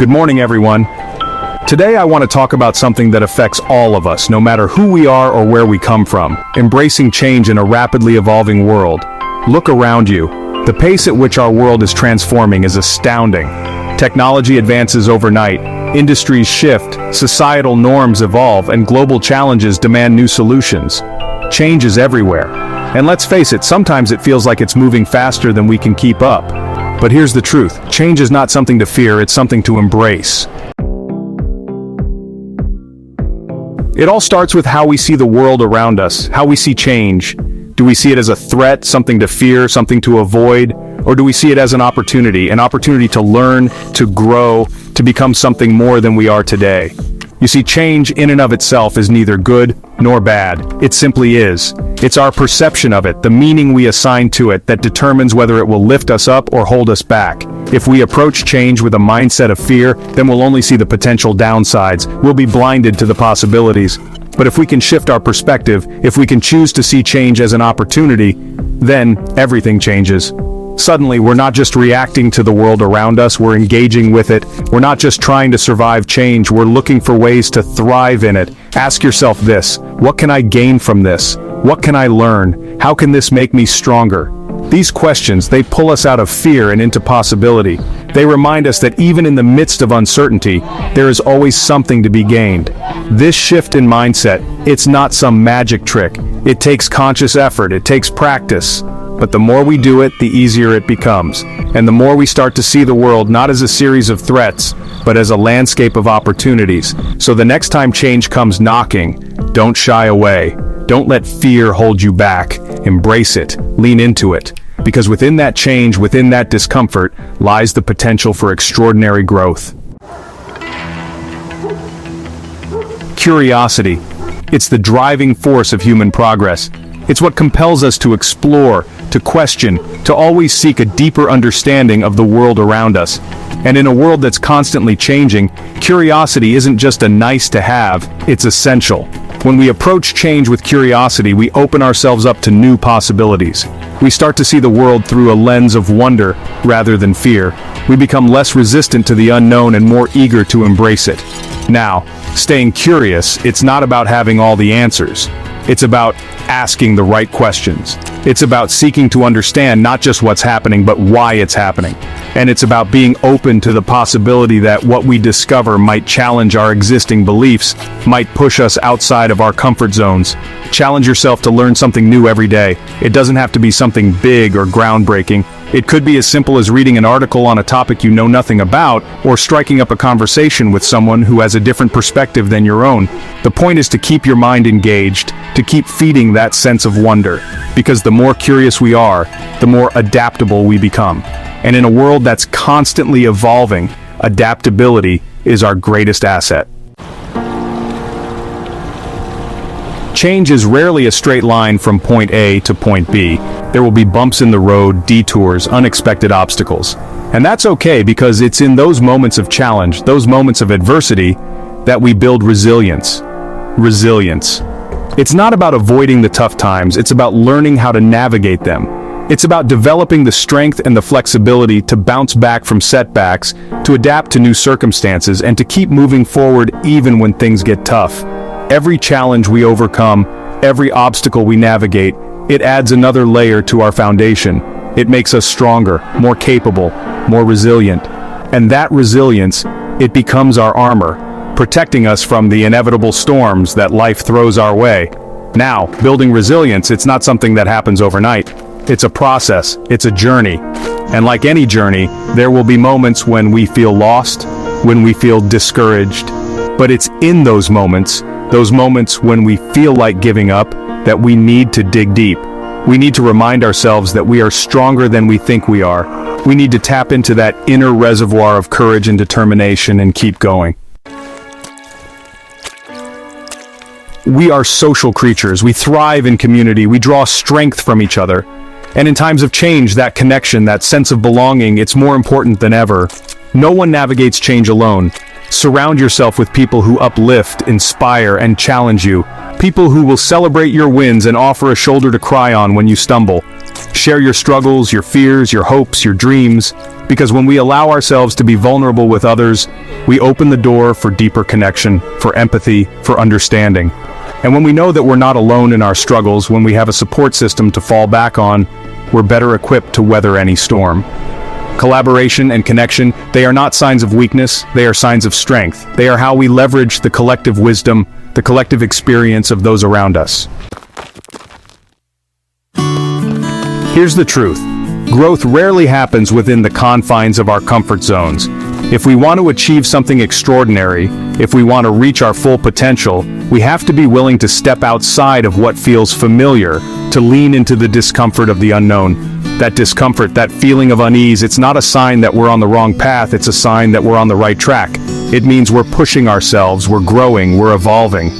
Good morning, everyone. Today I want to talk about something that affects all of us, no matter who we are or where we come from, embracing change in a rapidly evolving world. Look around you. The pace at which our world is transforming is astounding. Technology advances overnight, industries shift, societal norms evolve, and global challenges demand new solutions. Change is everywhere. And let's face it, sometimes it feels like it's moving faster than we can keep up. But here's the truth, change is not something to fear, it's something to embrace. It all starts with how we see the world around us, how we see change. Do we see it as a threat, something to fear, something to avoid? Or do we see it as an opportunity to learn, to grow, to become something more than we are today? You see, change in and of itself is neither good nor bad. It simply is. It's our perception of it, the meaning we assign to it, that determines whether it will lift us up or hold us back. If we approach change with a mindset of fear, then we'll only see the potential downsides. We'll be blinded to the possibilities. But if we can shift our perspective, if we can choose to see change as an opportunity, then everything changes. Suddenly, we're not just reacting to the world around us, we're engaging with it. We're not just trying to survive change, we're looking for ways to thrive in it. Ask yourself this: what can I gain from this? What can I learn? How can this make me stronger? These questions, they pull us out of fear and into possibility. They remind us that even in the midst of uncertainty, there is always something to be gained. This shift in mindset, it's not some magic trick. It takes conscious effort, it takes practice. But the more we do it, the easier it becomes. And the more we start to see the world not as a series of threats, but as a landscape of opportunities. So the next time change comes knocking, don't shy away. Don't let fear hold you back. Embrace it. Lean into it. Because within that change, within that discomfort, lies the potential for extraordinary growth. Curiosity. It's the driving force of human progress. It's what compels us to explore, to question, to always seek a deeper understanding of the world around us. And in a world that's constantly changing, curiosity isn't just a nice to have, it's essential. When we approach change with curiosity, we open ourselves up to new possibilities. We start to see the world through a lens of wonder rather than fear. We become less resistant to the unknown and more eager to embrace it. Now, staying curious, it's not about having all the answers. It's about asking the right questions. It's about seeking to understand not just what's happening, but why it's happening. And it's about being open to the possibility that what we discover might challenge our existing beliefs, might push us outside of our comfort zones. Challenge yourself to learn something new every day. It doesn't have to be something big or groundbreaking. It could be as simple as reading an article on a topic you know nothing about, or striking up a conversation with someone who has a different perspective than your own. The point is to keep your mind engaged, to keep feeding that sense of wonder, because the more curious we are, the more adaptable we become. And in a world that's constantly evolving, adaptability is our greatest asset. Change is rarely a straight line from point A to point B. There will be bumps in the road, detours, unexpected obstacles. And that's okay, because it's in those moments of challenge, those moments of adversity, that we build resilience. Resilience. It's not about avoiding the tough times, it's about learning how to navigate them. It's about developing the strength and the flexibility to bounce back from setbacks, to adapt to new circumstances, and to keep moving forward even when things get tough. Every challenge we overcome, every obstacle we navigate, it adds another layer to our foundation. It makes us stronger, more capable, more resilient. And that resilience, it becomes our armor, protecting us from the inevitable storms that life throws our way. Now, building resilience, it's not something that happens overnight. It's a process, it's a journey. And like any journey, there will be moments when we feel lost, when we feel discouraged. But it's in those moments when we feel like giving up, that we need to dig deep. We need to remind ourselves that we are stronger than we think we are. We need to tap into that inner reservoir of courage and determination and keep going. We are social creatures. We thrive in community. We draw strength from each other. And in times of change, that connection, that sense of belonging, it's more important than ever. No one navigates change alone. Surround yourself with people who uplift, inspire, and challenge you. People who will celebrate your wins and offer a shoulder to cry on when you stumble. Share your struggles, your fears, your hopes, your dreams. Because when we allow ourselves to be vulnerable with others, we open the door for deeper connection, for empathy, for understanding. And when we know that we're not alone in our struggles, when we have a support system to fall back on, we're better equipped to weather any storm. Collaboration and connection, they are not signs of weakness, they are signs of strength. They are how we leverage the collective wisdom, the collective experience of those around us. Here's the truth. Growth rarely happens within the confines of our comfort zones. If we want to achieve something extraordinary, if we want to reach our full potential, we have to be willing to step outside of what feels familiar, to lean into the discomfort of the unknown. That discomfort, that feeling of unease, it's not a sign that we're on the wrong path, it's a sign that we're on the right track. It means we're pushing ourselves, we're growing, we're evolving.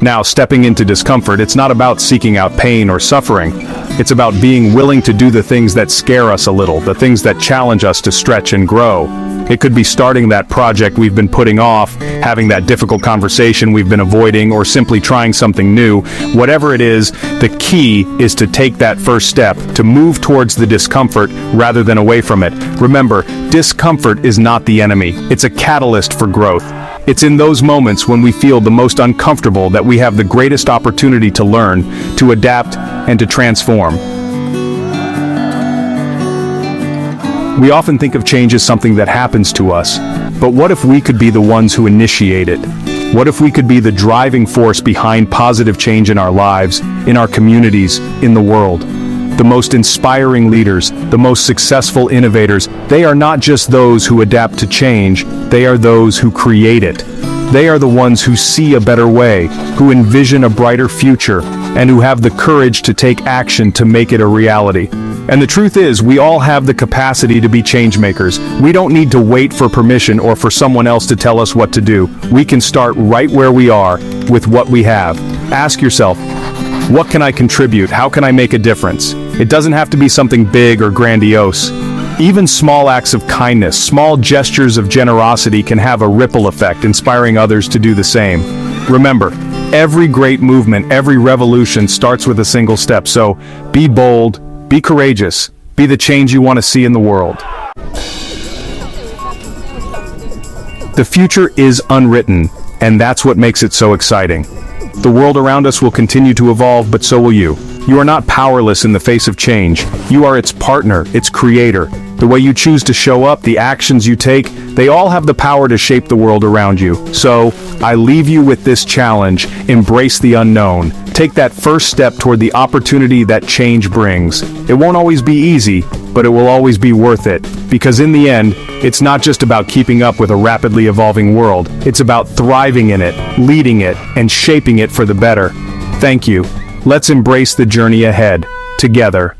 Now, stepping into discomfort, it's not about seeking out pain or suffering. It's about being willing to do the things that scare us a little, the things that challenge us to stretch and grow. It could be starting that project we've been putting off, having that difficult conversation we've been avoiding, or simply trying something new. Whatever it is, the key is to take that first step, to move towards the discomfort rather than away from it. Remember, discomfort is not the enemy. It's a catalyst for growth. It's in those moments when we feel the most uncomfortable that we have the greatest opportunity to learn, to adapt, and to transform. We often think of change as something that happens to us, but what if we could be the ones who initiate it? What if we could be the driving force behind positive change in our lives, in our communities, in the world? The most inspiring leaders, the most successful innovators, they are not just those who adapt to change, they are those who create it. They are the ones who see a better way, who envision a brighter future, and who have the courage to take action to make it a reality. And the truth is, we all have the capacity to be change makers. We don't need to wait for permission or for someone else to tell us what to do. We can start right where we are, with what we have. Ask yourself, what can I contribute? How can I make a difference? It doesn't have to be something big or grandiose. Even small acts of kindness, small gestures of generosity can have a ripple effect, inspiring others to do the same. Remember, every great movement, every revolution starts with a single step, so be bold, be courageous, be the change you want to see in the world. The future is unwritten, and that's what makes it so exciting. The world around us will continue to evolve, but so will you. You are not powerless in the face of change. You are its partner, its creator. The way you choose to show up, the actions you take, they all have the power to shape the world around you. So, I leave you with this challenge: embrace the unknown. Take that first step toward the opportunity that change brings. It won't always be easy, but it will always be worth it. Because in the end, it's not just about keeping up with a rapidly evolving world. It's about thriving in it, leading it, and shaping it for the better. Thank you. Let's embrace the journey ahead, together.